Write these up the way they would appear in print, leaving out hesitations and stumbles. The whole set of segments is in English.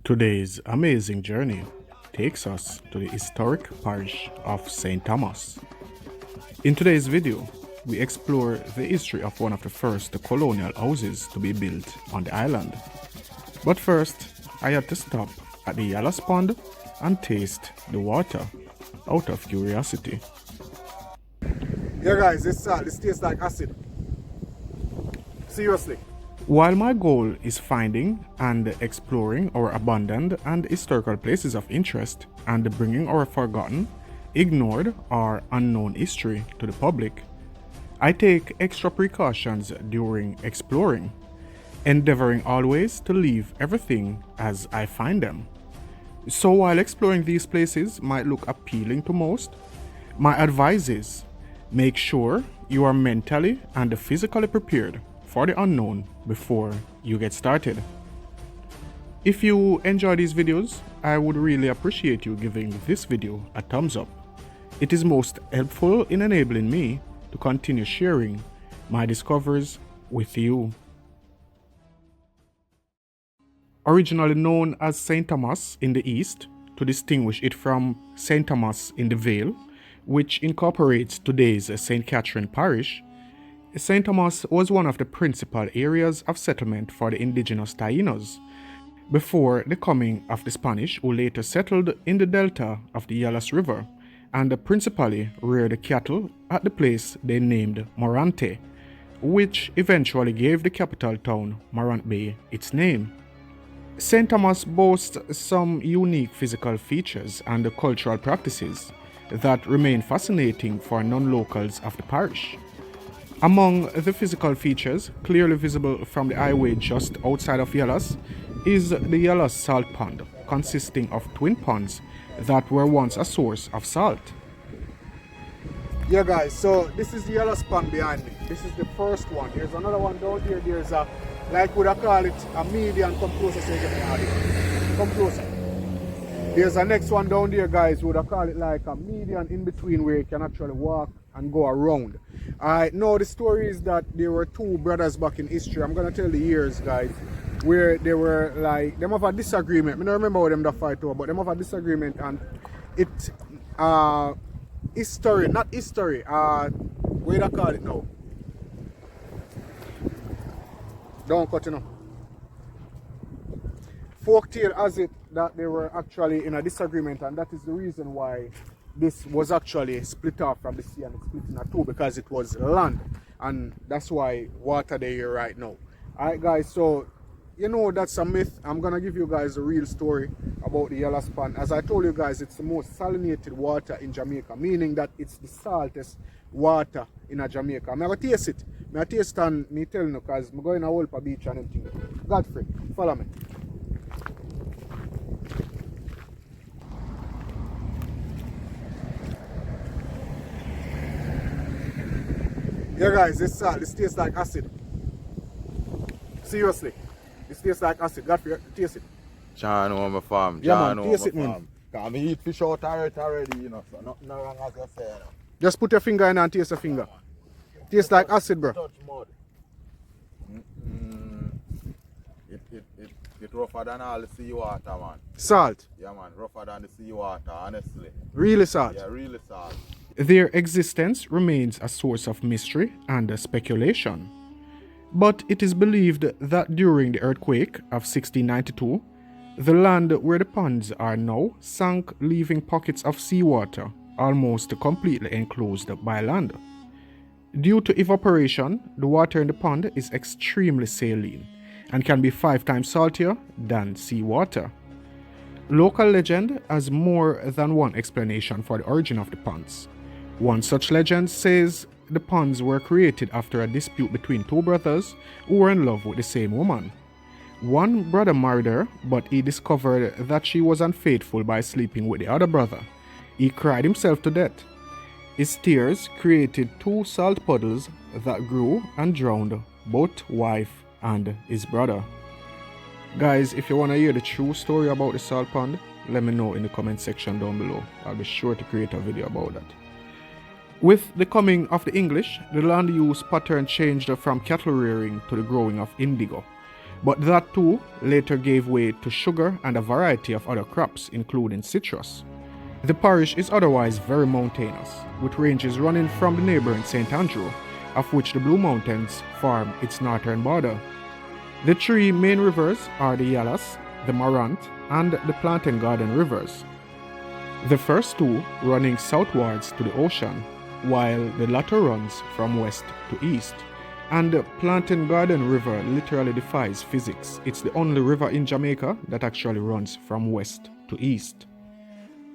Today's amazing journey takes us to the historic parish of St. Thomas. In today's video, we explore the history of one of the first colonial houses to be built on the island. But first, I had to stop at the yallahs pond and taste the water out of curiosity. Yeah guys, this tastes like acid. Seriously. While my goal is finding and exploring our abandoned and historical places of interest and bringing our forgotten, ignored, or unknown history to the public, I take extra precautions during exploring, endeavoring always to leave everything as I find them. So while exploring these places might look appealing to most, my advice is make sure you are mentally and physically prepared for the unknown before you get started. If you enjoy these videos, I would really appreciate you giving this video a thumbs up. It is most helpful in enabling me to continue sharing my discoveries with you. Originally known as St. Thomas in the East, to distinguish it from St. Thomas in the Vale, which incorporates today's St. Catherine Parish, St. Thomas was one of the principal areas of settlement for the indigenous Taínos before the coming of the Spanish, who later settled in the delta of the Yallahs River and principally reared cattle at the place they named Morante, which eventually gave the capital town, Morant Bay, its name. St. Thomas boasts some unique physical features and cultural practices that remain fascinating for non-locals of the parish. Among the physical features clearly visible from the highway just outside of Yallahs is the Yallahs Salt Pond, consisting of twin ponds that were once a source of salt. Yeah guys, so this is the yallahs pond behind me. This is the first one. There's another one down here. There's a, like would I call it, a median. Come closer so you get me out here. Come closer. There's a next one down there guys, would I call it like a median in between where you can actually walk and go around. Alright, now the story is that there were two brothers back in history. I'm gonna tell the years guys, where they were like, them have a disagreement. I don't remember what them that fight over, but them have a disagreement, and it history, not history, what do I call it now? Don't cut, you know. Folktale has it that they were actually in a disagreement, and that is the reason why this was actually split off from the sea and it's split in two, because it was land, and that's why water there here right now. Alright guys, so you know that's a myth. I'm gonna give you guys a real story about the yallahs pond. As I told you guys, it's the most salinated water in Jamaica, meaning that it's the saltest water in Jamaica. I'm gonna taste it. I taste and me tell you because I'm going to Wolpa Beach and everything. Godfrey, follow me. Yeah guys, this tastes like acid. Seriously. This tastes like acid. Godfrey, taste it. John on my farm. Yeah, man, taste it, man. Cause me eat fish out already, you know, so nothing wrong as you say. You know. Just put your finger in and taste your finger. Tastes like acid, bro. Touch mud. It rougher than all the sea water, man. Salt. Yeah, man, rougher than the sea water, honestly. Really salt. Yeah, really salt. Their existence remains a source of mystery and speculation. But it is believed that during the earthquake of 1692, the land where the ponds are now sank, leaving pockets of seawater almost completely enclosed by land. Due to evaporation, the water in the pond is extremely saline and can be 5 times saltier than seawater. Local legend has more than one explanation for the origin of the ponds. One such legend says the ponds were created after a dispute between two brothers who were in love with the same woman. One brother married her, but he discovered that she was unfaithful by sleeping with the other brother. He cried himself to death. His tears created 2 salt puddles that grew and drowned both wife and his brother. Guys, if you want to hear the true story about the salt pond, let me know in the comment section down below. I'll be sure to create a video about that. With the coming of the English, the land use pattern changed from cattle rearing to the growing of indigo, but that too later gave way to sugar and a variety of other crops, including citrus. The parish is otherwise very mountainous, with ranges running from the neighbouring St. Andrew, of which the Blue Mountains form its northern border. The three main rivers are the Yallahs, the Morant, and the Plantain Garden rivers. The first two running southwards to the ocean, while the latter runs from west to east. And the Plantain Garden River literally defies physics. It's the only river in Jamaica that actually runs from west to east.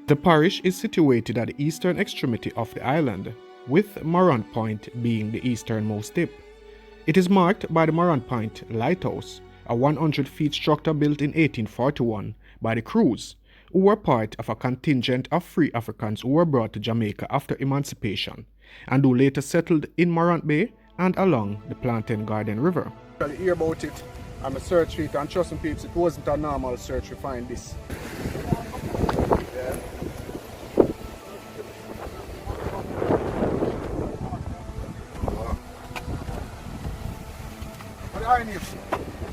The parish is situated at the eastern extremity of the island, with Morant Point being the easternmost tip. It is marked by the Morant Point lighthouse, a 100-foot structure built in 1841 by the Crews, who were part of a contingent of free Africans who were brought to Jamaica after emancipation, and who later settled in Morant Bay and along the Plantain Garden River. I hear about it, I'm a search it, and trust me peeps, it wasn't a normal search to find this. Yeah. What are your names?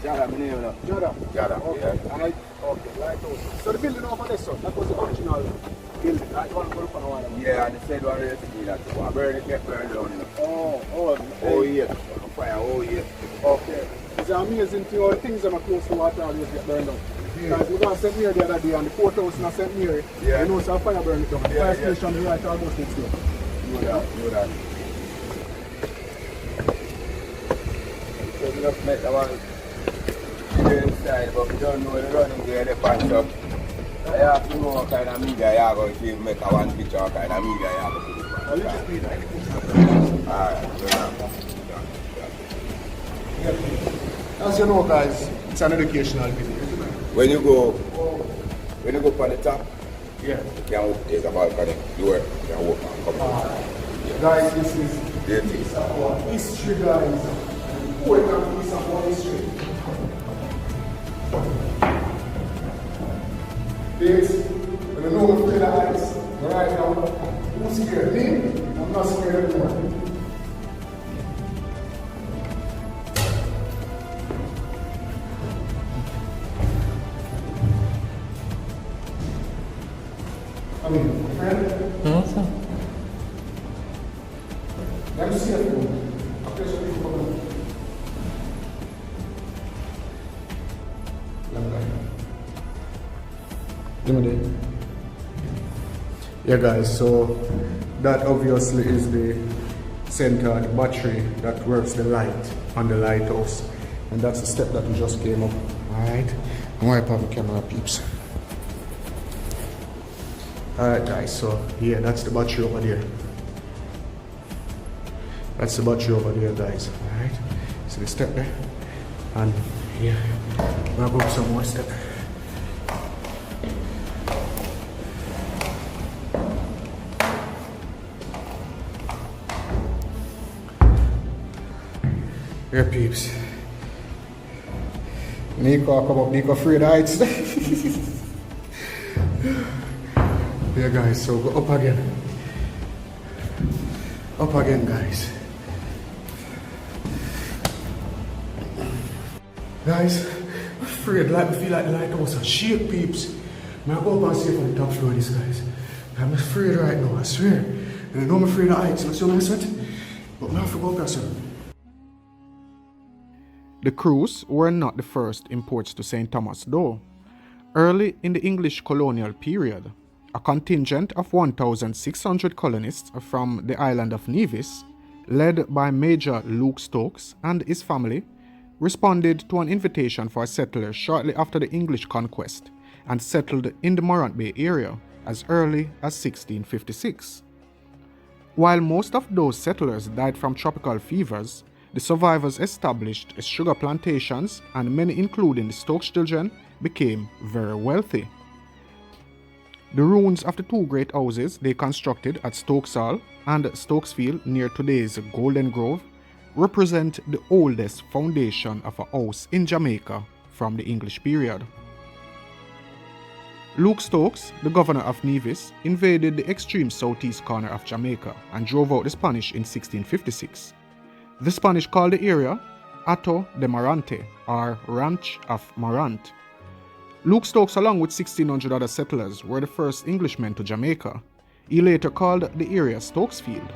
Jada, my name now. Jada, okay. Yeah. And okay, lighthouse. So the building over there, so that was the original building, that one go up on one. Yeah, and the said one is that one burn it, get burned down. Oh, yeah. Fire, Okay. It's amazing to all the things that are close to water always get burned down. Because we got St. Mary the other day, and the courthouse in St. Mary, you know, so fire burned it down. The fire station right almost next door. Know that. So we just met the one inside, but we don't know the running gear, the pants up. I have to know what kind of media you are going to make a one picture, what kind of media you are going to put. A little bit. Alright, As you know, guys, it's an educational video. when you go on the top, Yeah. you can walk, there's a balcony, you can walk and come out. Guys, this is Yeah. piece of our history, guys. An important piece of our history. This, when you know the heights, right now, who's scared? Me? I'm not scared anymore. I mean, friend? Let me see it. Okay, so you come on. Yeah, guys, so that obviously is the center, the battery that works the light on the lighthouse. And that's the step that we just came up. Alright, I'm wipe out the camera, peeps. Alright, guys, so yeah, that's the battery over there. That's the battery over there, guys. Alright, see the step there? And yeah, we'll go up some more step. Yeah, peeps. Nico, come up, Nico, free the heights. Yeah, guys, so go up again. Up again, guys. Guys, I'm afraid, like, I feel like the lighthouse a shake, peeps. I'm go up and see from the top floor of this, guys. I'm afraid right now, I swear. And I know I'm afraid of heights, you know what I said? But I have to go up there, sir. The Crews were not the first imports to St. Thomas, though. Early in the English colonial period, a contingent of 1,600 colonists from the island of Nevis, led by Major Luke Stokes and his family, responded to an invitation for settlers shortly after the English conquest and settled in the Morant Bay area as early as 1656. While most of those settlers died from tropical fevers, the survivors established sugar plantations, and many, including the Stokes children, became very wealthy. The ruins of the two great houses they constructed at Stokes Hall and Stokesfield near today's Golden Grove represent the oldest foundation of a house in Jamaica from the English period. Luke Stokes, the governor of Nevis, invaded the extreme southeast corner of Jamaica and drove out the Spanish in 1656. The Spanish called the area Hato de Marante, or Ranch of Marant. Luke Stokes, along with 1,600 other settlers, were the first Englishmen to Jamaica. He later called the area Stokesfield.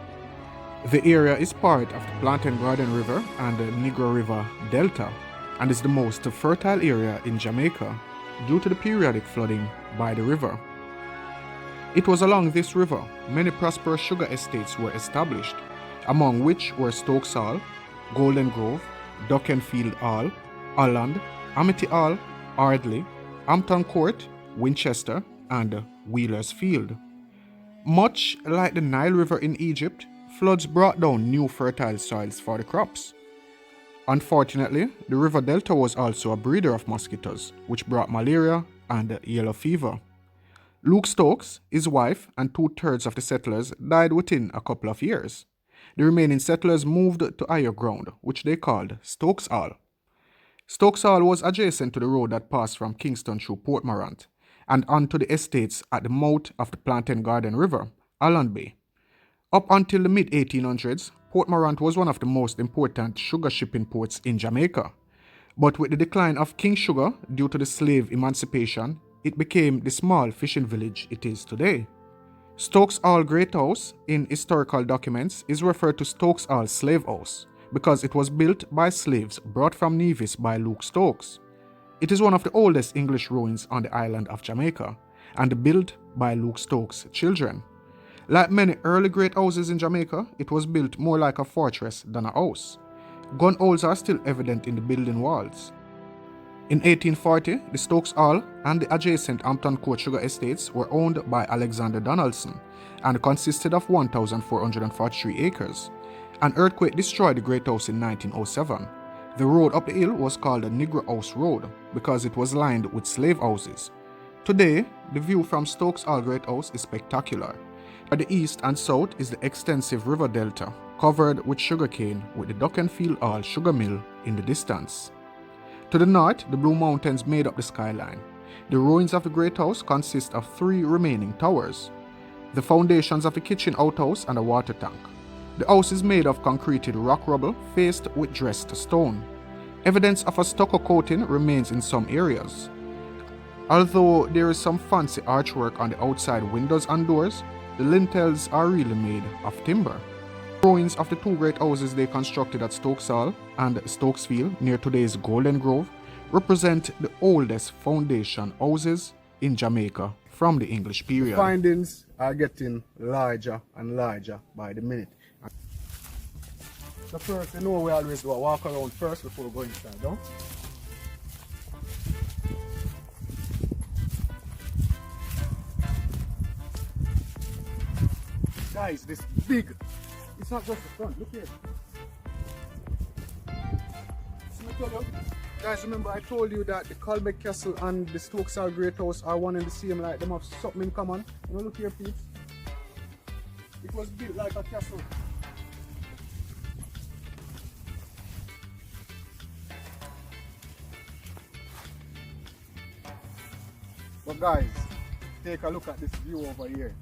The area is part of the Plantain Garden River and the Negro River Delta, and is the most fertile area in Jamaica due to the periodic flooding by the river. It was along this river many prosperous sugar estates were established, among which were Stokes Hall, Golden Grove, Duckenfield Hall, Holland, Amity Hall, Ardley, Hampton Court, Winchester, and Wheeler's Field. Much like the Nile River in Egypt, floods brought down new fertile soils for the crops. Unfortunately, the river delta was also a breeder of mosquitoes, which brought malaria and yellow fever. Luke Stokes, his wife, and 2/3 of the settlers died within a couple of years. The remaining settlers moved to higher ground, which they called Stokes Hall. Stokes Hall was adjacent to the road that passed from Kingston through Port Morant and onto the estates at the mouth of the Plantain Garden River, Holland Bay. Up until the mid-1800s, Port Morant was one of the most important sugar shipping ports in Jamaica. But with the decline of King Sugar due to the slave emancipation, it became the small fishing village it is today. Stokes Hall Great House in historical documents is referred to Stokes Hall Slave House because it was built by slaves brought from Nevis by Luke Stokes. It is one of the oldest English ruins on the island of Jamaica and built by Luke Stokes' children. Like many early great houses in Jamaica, it was built more like a fortress than a house. Gun holes are still evident in the building walls. In 1840, the Stokes Hall and the adjacent Hampton Court sugar estates were owned by Alexander Donaldson and consisted of 1,443 acres. An earthquake destroyed the great house in 1907. The road up the hill was called the Negro House Road because it was lined with slave houses. Today, the view from Stokes Hall Great House is spectacular. At the east and south is the extensive river delta, covered with sugarcane with the Duckenfield Hall sugar mill in the distance. To the north, the Blue Mountains made up the skyline. The ruins of the Great House consist of 3 remaining towers, the foundations of the kitchen outhouse and a water tank. The house is made of concreted rock rubble faced with dressed stone. Evidence of a stucco coating remains in some areas. Although there is some fancy archwork on the outside windows and doors, the lintels are really made of timber. Ruins of the 2 great houses they constructed at Stokes Hall and Stokesfield near today's Golden Grove represent the oldest foundation houses in Jamaica from the English period. The findings are getting larger and larger by the minute. So first, you know we always do a walk around first before we go inside, don't? Guys, this big, it's not just the front, look here. See what I tell you? Guys, remember I told you that the Colbeck Castle and the Stokes Hall Great House are one and the same, like them have something in common. You know, look here, please. It was built like a castle. But guys, take a look at this view over here.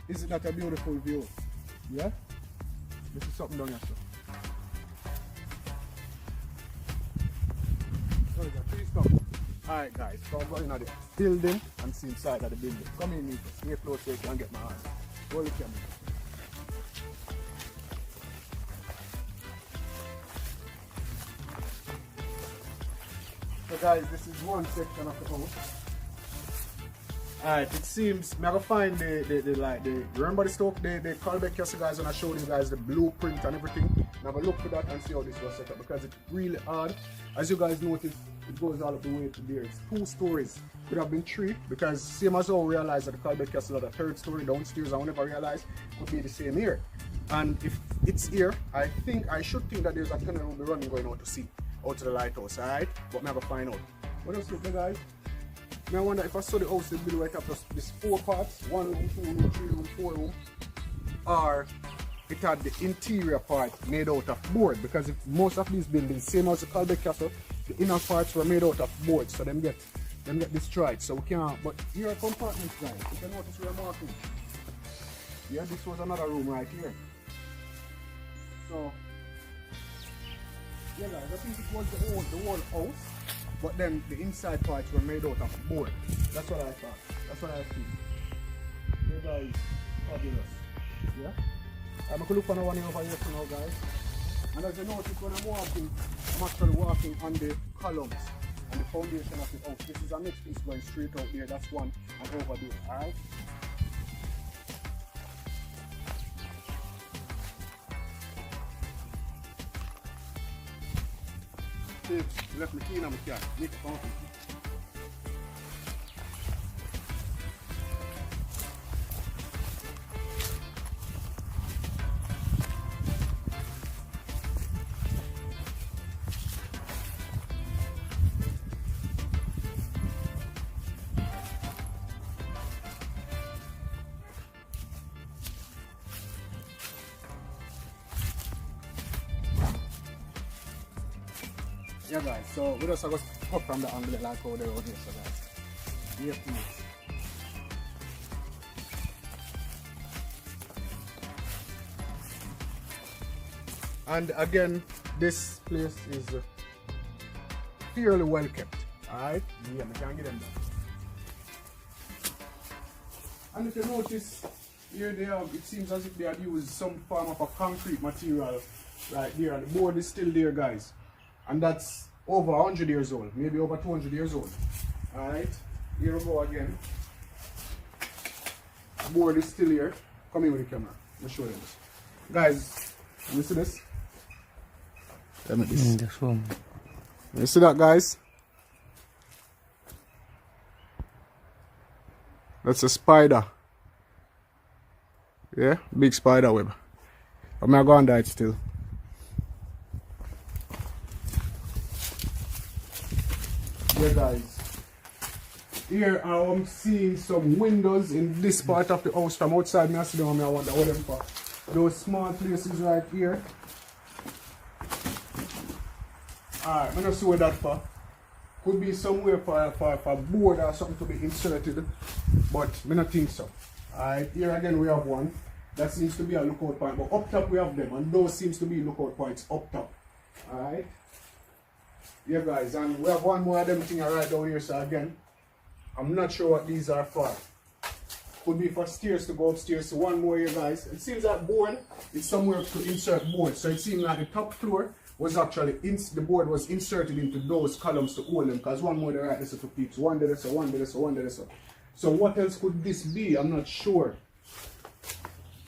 Isn't that a beautiful view? Yeah? This is something down here, sir. Please come. Alright guys, so I'm going at the building and see inside of the building. Come in, Nevis. Stay close so you can get my hand. Hold the camera. So guys, this is one section of the house. Alright, it seems I'm gonna find the remember the Stoke, the Colbeck Castle guys, and I showed you guys the blueprint and everything. I'm gonna look for that and see how this was set up because it's really hard. As you guys notice, it goes all the way to there. It's 2 stories. Could have been 3 because same as how we realized that the Colbeck Castle had a 3rd story downstairs, I never realized could be the same here. And if it's here, I should think that there's a tunnel will be running going out to sea, out to the lighthouse, alright? But I'm gonna find out. What else with the guys? I wonder if I saw the house they built right after this 4 parts, 1 room, 2 room, 3 room, 4 room, or it had the interior part made out of board, because if most of these buildings, same as the Colbeck Castle, the inner parts were made out of board, so them get destroyed. So we can't. But here are compartments, guys. You can notice we are marking. Yeah, this was another room right here. So Yeah, guys, I think it was the whole house, but then the inside parts were made out of board. That's what I thought. That's what I think. Yeah, guys, fabulous. Yeah? I'm going to look for one over here for now, guys. And as you notice, when I'm walking, I'm actually walking on the columns and the foundation of the house. This is our next piece going straight out there. That's one, and over there. Alright? See, left my key in my car. Nick, yeah, guys, so we just have to cut from the angle like how they're out here, so guys. Here, please. And again, this place is fairly well kept. Alright? Yeah, I can't get them down. And if you notice, here they have, it seems as if they had used some form of a concrete material right there, and the board is still there, guys. And that's over 100 years old, maybe over 200 years old. Alright, here we go again. The board is still here. Come here with the camera. Let me show them this. Guys, you see this? Let me this. This one. You see that, guys? That's a spider. Yeah, big spider web. I'm not going to die still. Yeah, guys. Here I'm seeing some windows in this part of the house from outside. I see them, I wonder what them for. Those small places right here. Alright, I'm not sure what that for. Could be somewhere for board or something to be inserted, but I don't think so. Alright, here again we have one. That seems to be a lookout point, but up top we have them, and those seems to be lookout points up top. Alright. Yeah, guys, and we have one more of them thing right down here, so again, I'm not sure what these are for. Could be for stairs to go upstairs. So one more here, guys. It seems that board is somewhere to insert board. So it seems like the top floor was actually, the board was inserted into those columns to hold them, because one more there right there to peeps. One there, so one there, so one there, so. So what else could this be? I'm not sure.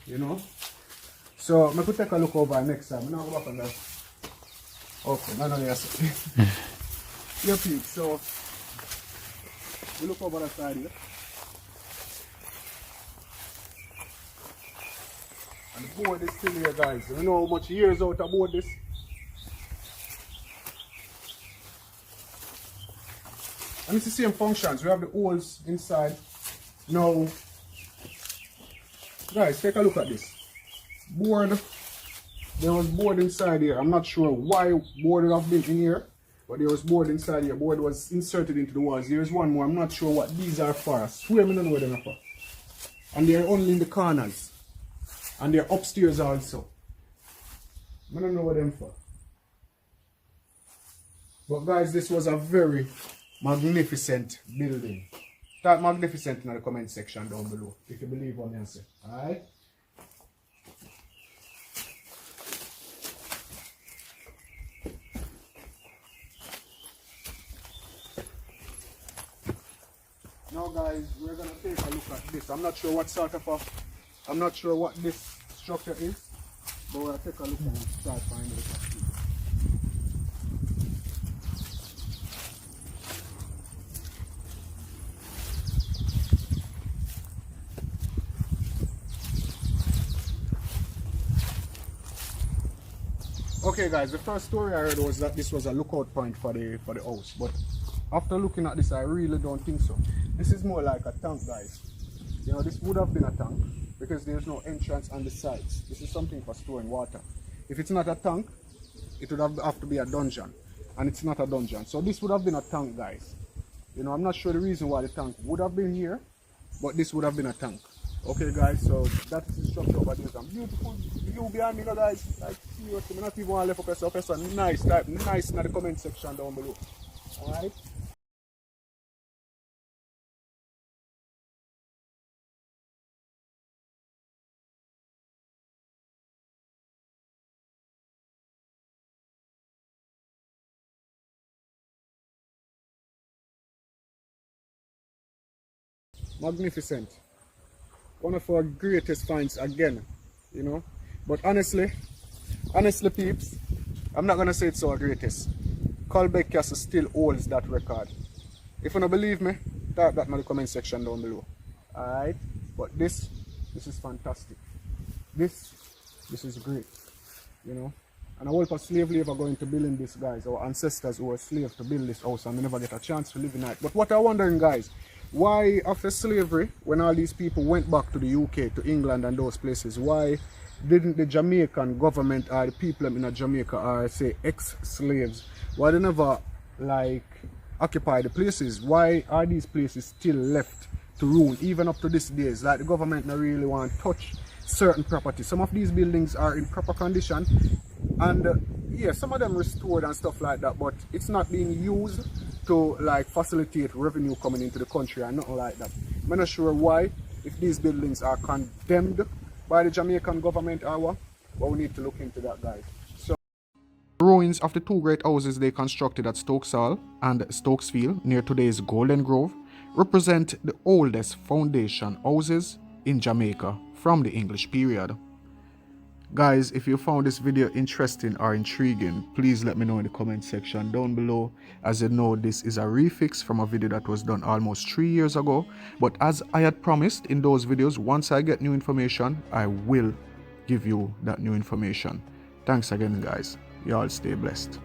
You know? So I could take a look over next time. I'm not go back on that. Okay, no, yes. Yeah, peeps. So we look over that side here. And the board is still here, guys. You know how much years out about this? And it's the same functions. We have the holes inside. Now, guys, take a look at this. Board. There was board inside here. I'm not sure why board would have been in here, but there was board inside here. Board was inserted into the walls. There's one more. I'm not sure what these are for. I swear I don't know what they're for. And they're only in the corners. And they're upstairs also. I don't know what they're for. But guys, this was a very magnificent building. Type magnificent in the comment section down below, if you believe what I say. Alright? Now guys, we're gonna take a look at this. I'm not sure what sort of I'm not sure what this structure is, but we'll take a look and start finding it. Okay guys, the first story I heard was that this was a lookout point for the house, but after looking at this I really don't think so. This is more like a tank, guys. You know, this would have been a tank because there's no entrance on the sides. This is something for storing water. If it's not a tank, it would have to be a dungeon, and it's not a dungeon. So this would have been a tank, guys. You know, I'm not sure the reason why the tank would have been here, but this would have been a tank. Okay guys, so that is the structure over there. Some beautiful view behind me, you know, guys. Like seriously, me not even want to left up person nice type, nice in the comment section down below. Alright. Magnificent. One of our greatest finds again, you know. But honestly peeps, I'm not gonna say it's our greatest. Colbeck Castle still holds that record. If you don't believe me, type that in the comment section down below. Alright? But this is fantastic. This is great. You know? And a whole of slave labor going to building this, guys. Our ancestors who were slaves to build this house and we never get a chance to live in it. But what I'm wondering, guys, why after slavery, when all these people went back to the UK, to England and those places, why didn't the Jamaican government or the people in Jamaica or say ex-slaves, why they never like occupy the places? Why are these places still left to ruin even up to this days? Like the government not really want to touch certain property. Some of these buildings are in proper condition and yeah, some of them restored and stuff like that, but it's not being used to like facilitate revenue coming into the country and nothing like that. I'm not sure why, if these buildings are condemned by the Jamaican government or what, but we need to look into that, guys. So Ruins of the two great houses they constructed at Stokes Hall and Stokesfield near today's Golden Grove represent the oldest foundation houses in Jamaica from the English period. Guys, if you found this video interesting or intriguing, please let me know in the comment section down below. As you know, this is a refix from a video that was done almost 3 years ago. But as I had promised in those videos, once I get new information, I will give you that new information. Thanks again, guys. Y'all stay blessed.